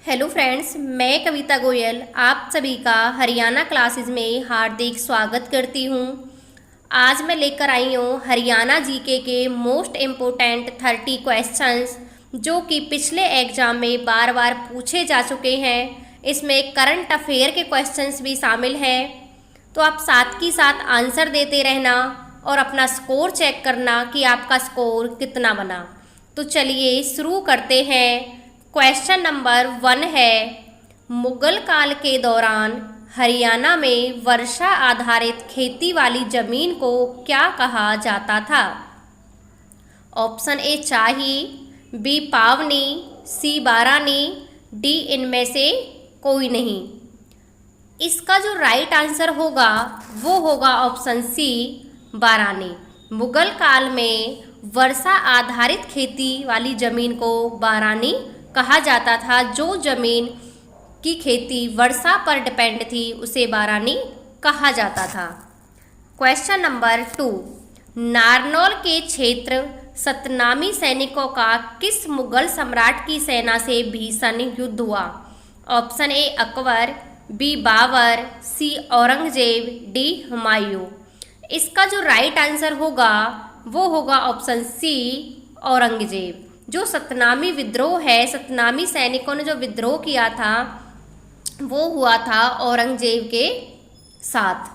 Hello friends, मैं कविता गोयल आप सभी का हरियाणा क्लासेस में हार्दिक स्वागत करती हूँ। आज मैं लेकर आई हूँ हरियाणा जीके के मोस्ट इम्पोर्टेंट 30 क्वेश्चंस जो कि पिछले एग्जाम में बार बार पूछे जा चुके हैं। इसमें करंट अफेयर के क्वेश्चंस भी शामिल हैं, तो आप साथ ही साथ आंसर देते रहना और अपना स्कोर चेक करना कि आपका स्कोर कितना बना। तो चलिए शुरू करते हैं। क्वेश्चन नंबर 1 है, मुगल काल के दौरान हरियाणा में वर्षा आधारित खेती वाली जमीन को क्या कहा जाता था? ऑप्शन ए चाही, बी पावनी, सी बारानी, डी इनमें से कोई नहीं। इसका जो राइट आंसर होगा वो होगा ऑप्शन सी बारानी। मुगल काल में वर्षा आधारित खेती वाली जमीन को बारानी कहा जाता था। जो जमीन की खेती वर्षा पर डिपेंड थी उसे बारानी कहा जाता था। क्वेश्चन नंबर 2, नारनौल के क्षेत्र सतनामी सैनिकों का किस मुगल सम्राट की सेना से भीषण युद्ध हुआ? Option A Akbar, B Babur, C Aurangzeb, D Humayun. इसका जो राइट आंसर होगा वो होगा ऑप्शन सी औरंगजेब। जो सतनामी विद्रोह है, सतनामी सैनिकों ने जो विद्रोह किया था वो हुआ था औरंगजेब के साथ।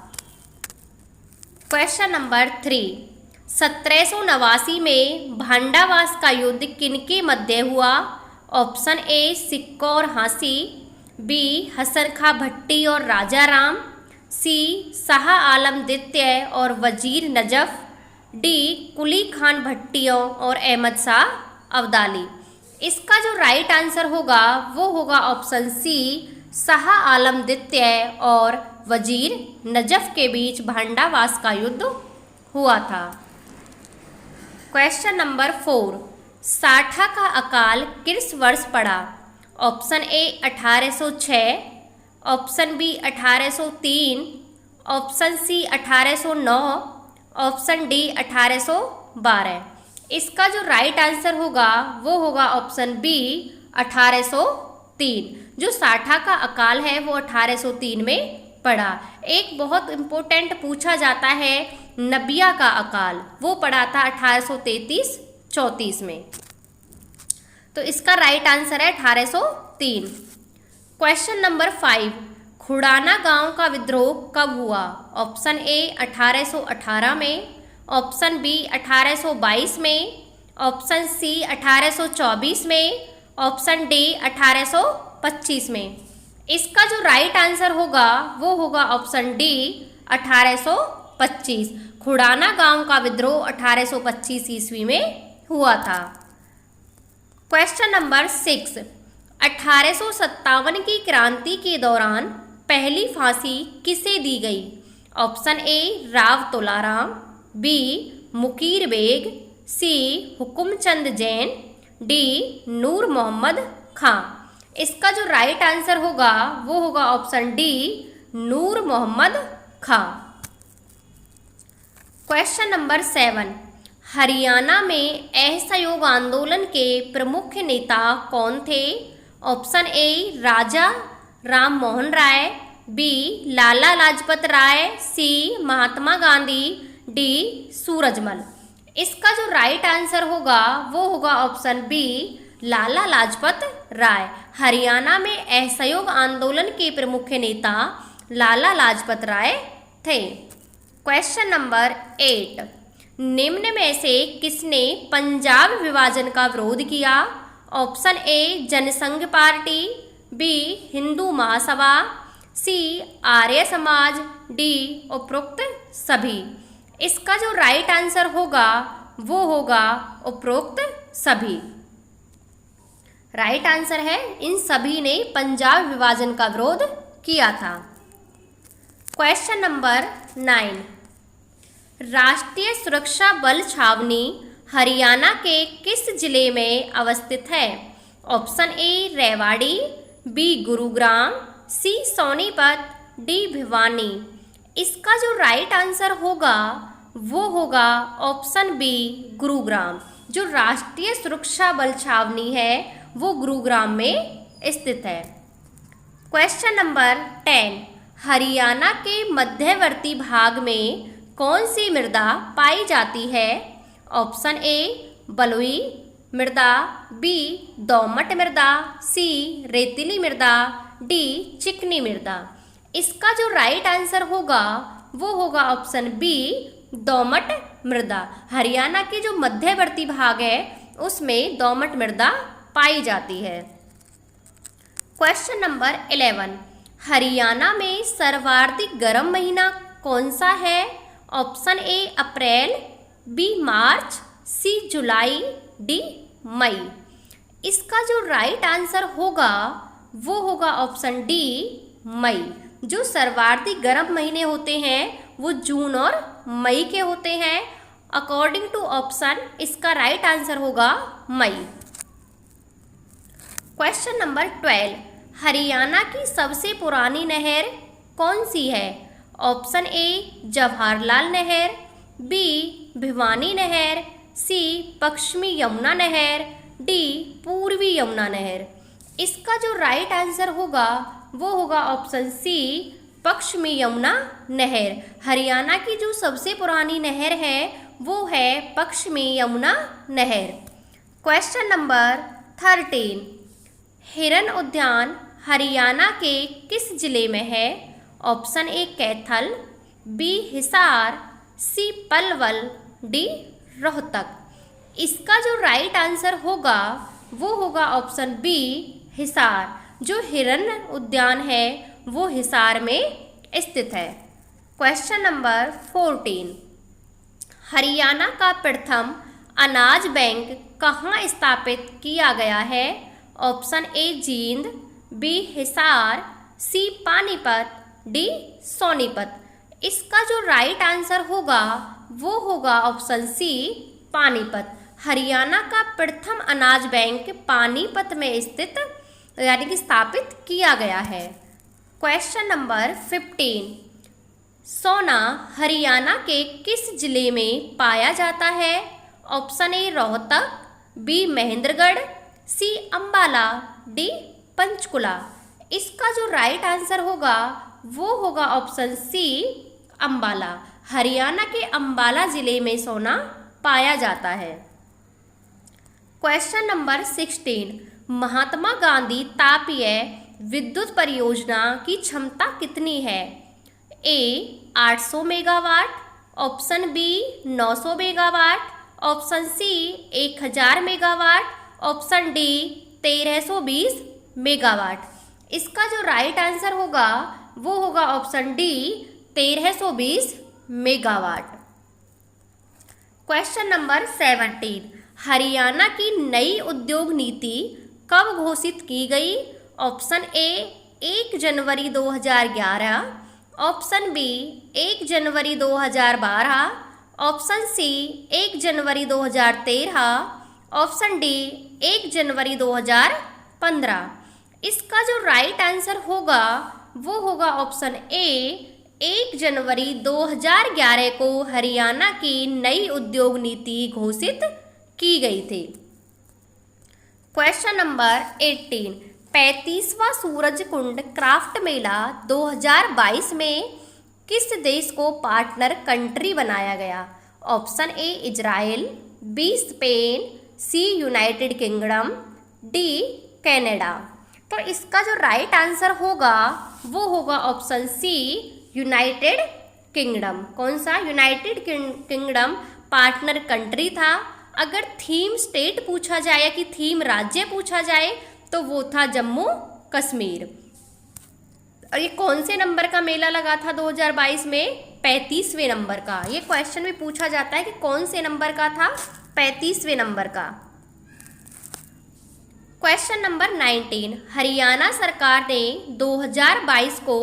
क्वेश्चन नंबर 3, 1789 में भांडावास का युद्ध किनके मध्य हुआ? ऑप्शन ए सिक्कों और हांसी, बी हसन खां भट्टी और राजा राम, सी शाह आलम द्वितीय और वजीर नजफ, डी कुली खान भट्टियों और अहमद शाह अब्दाली। इसका जो राइट आंसर होगा वो होगा ऑप्शन सी शाह आलम द्वितीय और वजीर नजफ के बीच भांडावास का युद्ध हुआ था। क्वेश्चन नंबर 4, साठा का अकाल किस वर्ष पड़ा? Option A 1806, option B 1803, option C 1809, option D 1812। इसका जो राइट आंसर होगा वो होगा ऑप्शन बी 1803। जो साठा का अकाल है वो 1803 में पड़ा। एक बहुत इम्पोर्टेंट पूछा जाता है नबिया का अकाल, वो पड़ा था 1833-34 में। तो इसका राइट आंसर है 1803। क्वेश्चन नंबर 5, खुड़ाना गांव का विद्रोह कब हुआ? ऑप्शन ए 1818 में, ऑप्शन बी 1822 में, ऑप्शन सी 1824 में, ऑप्शन डी 1825 में। इसका जो राइट आंसर होगा वो होगा ऑप्शन डी 1825। खुड़ाना गांव का विद्रोह 1825 ईस्वी में हुआ था। क्वेश्चन नंबर 6, 1857 की क्रांति के दौरान पहली फांसी किसे दी गई? Option A Rao Tolaram, B Mukir Beg, C Hukumchand Jain, D Noor Mohammad Khan. इसका जो राइट आंसर होगा वो होगा option D Noor Mohammad Khan. Question number 7, Haryana में असहयोग आंदोलन के प्रमुख नेता कौन थे? Option A Raja Ram Mohan Roy, B Lala Lajpat Rai, C Mahatma Gandhi, D Surajmal. इसका जो राइट आंसर होगा वो होगा ऑप्शन बी लाला लाजपत राय। हरियाणा में असहयोग आंदोलन के प्रमुख नेता लाला लाजपत राय थे। क्वेश्चन नंबर 8, निम्न में से किसने पंजाब विभाजन का विरोध किया? Option A Jansangh party, B Hindu Mahasabha, C Arya Samaj, D उपरोक्त सभी। इसका जो राइट आंसर होगा वो होगा उपरोक्त सभी। राइट आंसर है इन सभी ने पंजाब विभाजन का विरोध किया था। क्वेश्चन नंबर 9, राष्ट्रीय सुरक्षा बल छावनी हरियाणा के किस जिले में अवस्थित है? Option A Rewari, B Gurugram, C Sonipat, D Bhiwani. इसका जो राइट आंसर होगा वो होगा ऑप्शन बी गुरुग्राम। जो राष्ट्रीय सुरक्षा बल छावनी है वो गुरुग्राम में स्थित है। क्वेश्चन नंबर 10, हरियाणा के मध्यवर्ती भाग में कौन सी मृदा पाई जाती है? ऑप्शन ए बलुई मृदा, बी दोमट मृदा, सी रेतीली मृदा, डी चिकनी मृदा। इसका जो राइट आंसर होगा वो होगा ऑप्शन बी दोमट मृदा। हरियाणा के जो मध्यवर्ती भाग है उसमें दोमट मृदा पाई जाती है। क्वेश्चन नंबर 11, हरियाणा में सर्वाधिक गर्म महीना कौन सा है? ऑप्शन ए अप्रैल, बी मार्च, सी जुलाई, डी मई। इसका जो राइट आंसर होगा वो होगा ऑप्शन डी मई। जो सर्वाधिक गर्म महीने होते हैं वो जून और मई के होते हैं। अकॉर्डिंग टू ऑप्शन इसका राइट आंसर होगा मई। क्वेश्चन नंबर 12, हरियाणा की सबसे पुरानी नहर कौन सी है? ऑप्शन ए जवाहरलाल नहर, बी भिवानी नहर, सी पश्चिमी यमुना नहर, डी पूर्वी यमुना नहर। इसका जो राइट आंसर होगा वो होगा ऑप्शन सी पश्चिमी यमुना नहर। हरियाणा की जो सबसे पुरानी नहर है वो है पश्चिमी यमुना नहर। क्वेश्चन नंबर 13, हिरन उद्यान हरियाणा के किस जिले में है? Option A Kaithal, B Hisar, C Palwal, D Rohtak. इसका जो राइट आंसर होगा वो होगा ऑप्शन बी हिसार। जो हिरन उद्यान है वो हिसार में स्थित है। क्वेश्चन नंबर 14, हरियाणा का प्रथम अनाज बैंक कहाँ स्थापित किया गया है? Option A Jind, B Hisar, C Panipat, D Sonipat. इसका जो राइट आंसर होगा वो होगा ऑप्शन सी पानीपत। हरियाणा का प्रथम अनाज बैंक पानीपत में स्थित यानी कि स्थापित किया गया है। क्वेश्चन नंबर 15, सोना हरियाणा के किस जिले में पाया जाता है? Option A Rohtak, B Mahendragarh, C Ambala, D Panchkula. इसका जो राइट आंसर होगा वो होगा ऑप्शन सी अंबाला। हरियाणा के अंबाला जिले में सोना पाया जाता है। क्वेश्चन नंबर 16, महात्मा गांधी तापीय विद्युत परियोजना की क्षमता कितनी है? A 800 megawatt, option B 900 megawatt, option C 1000 megawatt, option D 1320 megawatt. इसका जो राइट आंसर होगा वो होगा option D 1320 megawatt. Question number 17, Haryana की नई उद्योग नीति कब घोषित की गई? ऑप्शन ए 1 जनवरी 2011, ऑप्शन बी 1 जनवरी 2012, ऑप्शन सी 1 जनवरी 2013, ऑप्शन डी 1 जनवरी 2015। इसका जो राइट आंसर होगा वो होगा ऑप्शन ए 1 जनवरी 2011 को हरियाणा की नई उद्योग नीति घोषित की गई थी। क्वेश्चन नंबर 18, 35वां सूरज कुंड क्राफ्ट मेला 2022 में किस देश को पार्टनर कंट्री बनाया गया? Option A Israel, B Spain, C United Kingdom, D Canada. तो इसका जो राइट आंसर होगा वो होगा ऑप्शन सी यूनाइटेड किंगडम। कौन सा? यूनाइटेड किंगडम पार्टनर कंट्री था। अगर थीम स्टेट पूछा जाए या कि थीम राज्य पूछा जाए तो वो था जम्मू कश्मीर। और ये कौन से नंबर का मेला लगा था 2022 में? 35वें नंबर का। ये क्वेश्चन भी पूछा जाता है कि कौन से नंबर का था? 35वें नंबर का। क्वेश्चन नंबर 19, हरियाणा सरकार ने 2022 को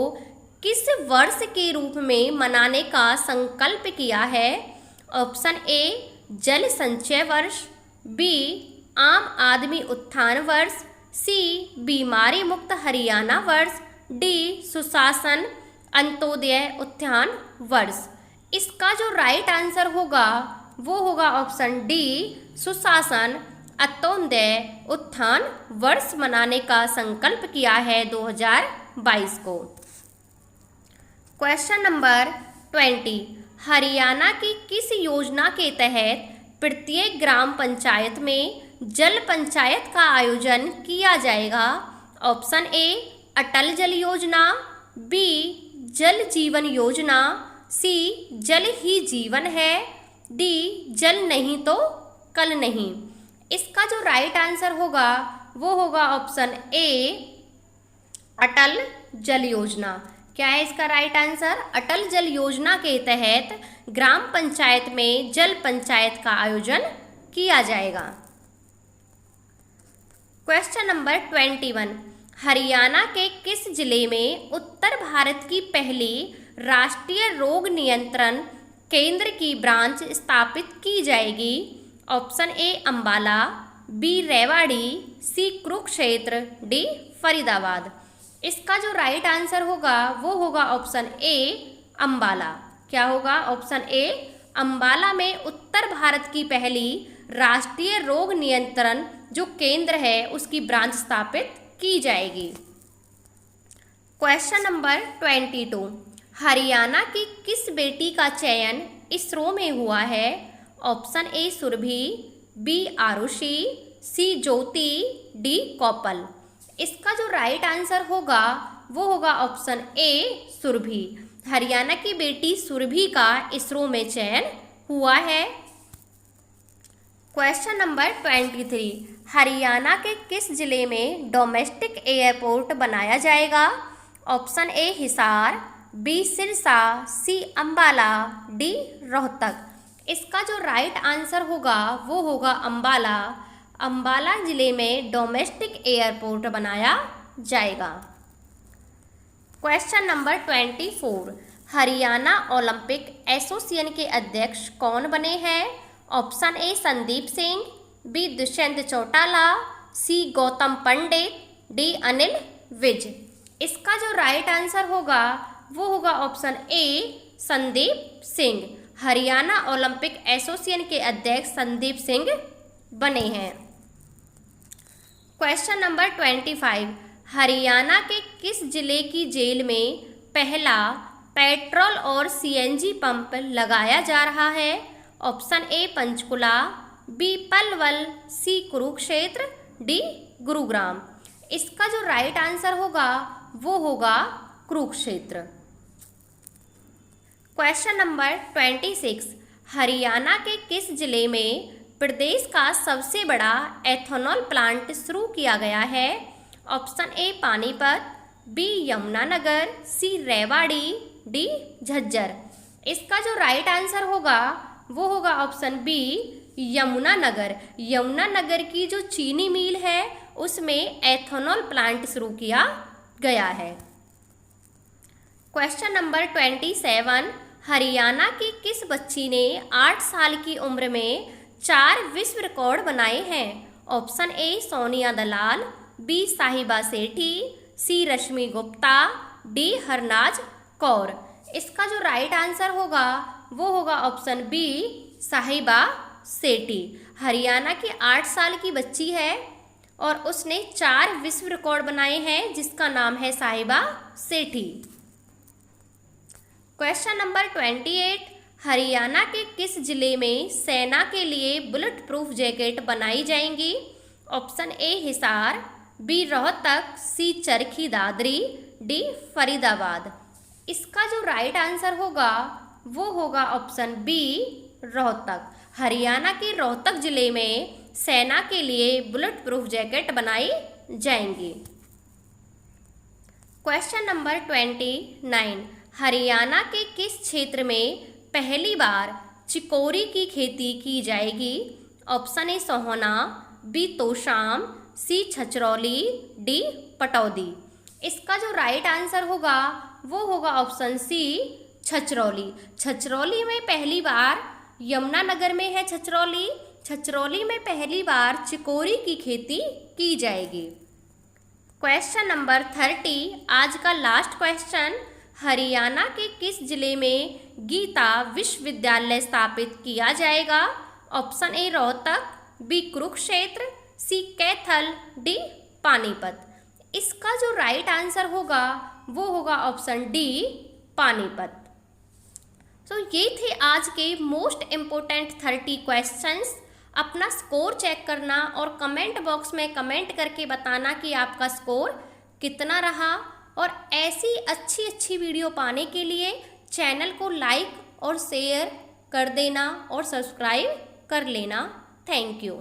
किस वर्ष के रूप में मनाने का संकल्प किया है? ऑप्शन ए जल संचय वर्ष, बी आम आदमी उत्थान वर्ष, सी बीमारी मुक्त हरियाणा वर्ष, डी सुशासन अंत्योदय उत्थान वर्ष। इसका जो राइट आंसर होगा वो होगा ऑप्शन डी सुशासन अंत्योदय उत्थान वर्ष मनाने का संकल्प किया है 2022 को। क्वेश्चन नंबर 20, हरियाणा की किस योजना के तहत प्रत्येक ग्राम पंचायत में जल पंचायत का आयोजन किया जाएगा? ऑप्शन ए अटल जल योजना, बी जल जीवन योजना, सी जल ही जीवन है, डी जल नहीं तो कल नहीं। इसका जो राइट आंसर होगा वो होगा ऑप्शन ए अटल जल योजना। क्या है इसका राइट आंसर? अटल जल योजना के तहत ग्राम पंचायत में जल पंचायत का आयोजन किया जाएगा। क्वेश्चन नंबर 21, हरियाणा के किस जिले में उत्तर भारत की पहली राष्ट्रीय रोग नियंत्रण केंद्र की ब्रांच स्थापित की जाएगी? Option A Ambala, B Rewari, C Kurukshetra, D Faridabad. इसका जो राइट आंसर होगा वो होगा ऑप्शन ए अंबाला। क्या होगा? ऑप्शन ए अंबाला में उत्तर भारत की पहली राष्ट्रीय रोग नियंत्रण जो केंद्र है उसकी ब्रांच स्थापित की जाएगी। क्वेश्चन नंबर 22, हरियाणा की किस बेटी का चयन इसरो में हुआ है? Option A Surabhi, B Aarushi, C Jyoti, D Kopal. इसका जो राइट आंसर होगा वो होगा ऑप्शन ए सुरभि। हरियाणा की बेटी सुरभि का इसरो में चयन हुआ है। क्वेश्चन नंबर 23, हरियाणा के किस जिले में डोमेस्टिक एयरपोर्ट बनाया जाएगा? Option A Hisar, B Sirsa, C Ambala, D Rohtak. इसका जो राइट आंसर होगा वो होगा अंबाला। अंबाला जिले में डोमेस्टिक एयरपोर्ट बनाया जाएगा। Question number 24, Haryana Olympic Association के अध्यक्ष कौन बने हैं? Option A Sandeep Singh, B Dushyant Chautala, C Gautam Pandit, D Anil Vij. इसका जो राइट आंसर होगा वो होगा option A Sandeep Singh. Haryana Olympic Association के अध्यक्ष संदीप सिंह बने हैं। क्वेश्चन नंबर 25, हरियाणा के किस जिले की जेल में पहला पेट्रोल और सीएनजी पंप लगाया जा रहा है? Option A Panchkula, B Palwal, C Kurukshetra, D Gurugram. इसका जो राइट आंसर होगा वो होगा कुरुक्षेत्र। क्वेश्चन नंबर 26, हरियाणा के किस जिले में प्रदेश का सबसे बड़ा एथेनॉल प्लांट शुरू किया गया है? Option A Panipat, B Yamunanagar, C Rewari, D Jhajjar. इसका जो राइट आंसर होगा वो होगा ऑप्शन बी यमुनानगर। यमुनानगर की जो चीनी मिल है उसमें एथेनॉल प्लांट शुरू किया गया है। क्वेश्चन नंबर 27, हरियाणा की किस बच्ची ने 8 साल की उम्र में 4 विश्व रिकॉर्ड बनाए हैं? Option A Sonia Dalal, B Sahiba Sethi, C Rashmi Gupta, D Harnaaz Kaur. इसका जो राइट आंसर होगा वो होगा ऑप्शन बी साहिबा सेठी। हरियाणा की 8 साल की बच्ची है और उसने 4 विश्व रिकॉर्ड बनाए हैं जिसका नाम है साहिबा सेठी। क्वेश्चन नंबर 28, हरियाणा के किस जिले में सेना के लिए बुलेट प्रूफ जैकेट बनाई जाएंगी? Option A Hisar, B Rohtak, C Charkhi Dadri, D Faridabad. इसका जो राइट आंसर होगा वो होगा ऑप्शन बी रोहतक। हरियाणा के रोहतक जिले में सेना के लिए बुलेट प्रूफ जैकेट बनाई जाएंगी। क्वेश्चन नंबर 29, हरियाणा के किस क्षेत्र में पहली बार चिकोरी की खेती की जाएगी? Option A Sohna, B Tosham, C Chhachhrauli, D Pataudi. इसका जो राइट आंसर होगा वो होगा ऑप्शन सी छछरौली। छछरौली में पहली बार, यमुनानगर में है छछरौली, छछरौली में पहली बार चिकोरी की खेती की जाएगी। क्वेश्चन नंबर 30, आज का लास्ट क्वेश्चन, हरियाणा के किस जिले में गीता विश्वविद्यालय स्थापित किया जाएगा? Option A Rohtak, B Kurukshetra, C Kaithal, D Panipat. इसका जो राइट आंसर होगा वो होगा ऑप्शन डी पानीपत। तो ये थे आज के मोस्ट इम्पोर्टेंट 30 क्वेश्चंस। अपना स्कोर चेक करना और कमेंट बॉक्स में कमेंट करके बताना कि आपका स्कोर कितना रहा। और ऐसी अच्छी वीडियो पाने के लिए चैनल को लाइक और शेयर कर देना और सब्सक्राइब कर लेना। Thank you.